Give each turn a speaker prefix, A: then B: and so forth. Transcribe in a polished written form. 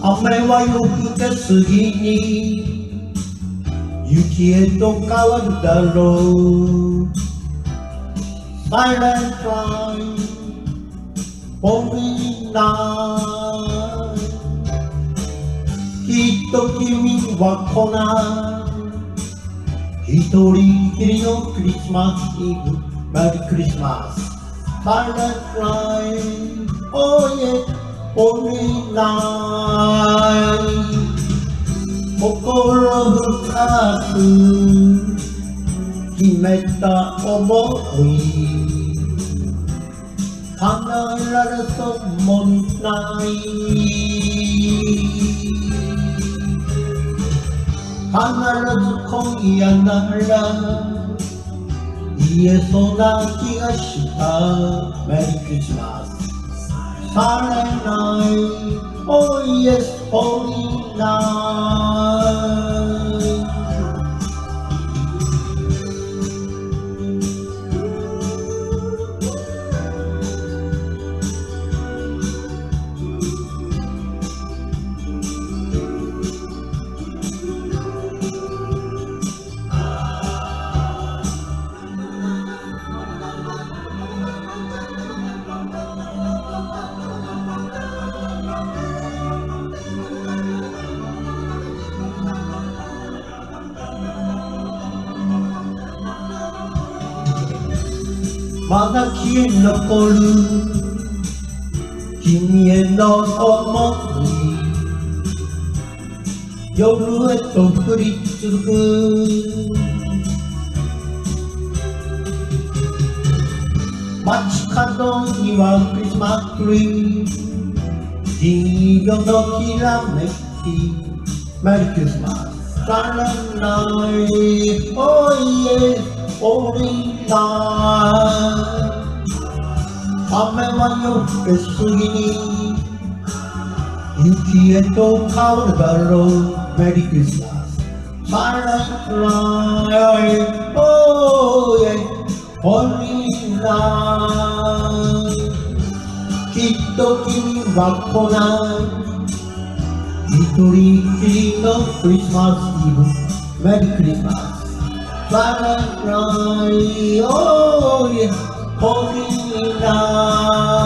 A: 雨は夜更けすぎに雪へと変わるだろう。 Silent night, holy night きっと君は来ない一人きりのクリスマスイブ。メリークリスマス Silent night, oh yeah, holy night 心深く秘めた想い叶えられそうもない必ず今夜なら言えそうな気がした。メリークリスマス Silent night, oh yes, holy night まだ消え残る君への想い夜へと降り続く街角にはクリスマスツリー金色のきらめきメリークリスマス Silent night, oh yes, holy night 雨は夜更けすぎに雪へと変わるだろう。メリークリスマス Silent night, oh yeah, holy night きっと君は来ない一人きりのクリスマスイブ。メリークリスマス Silent night, oh yeah, holy night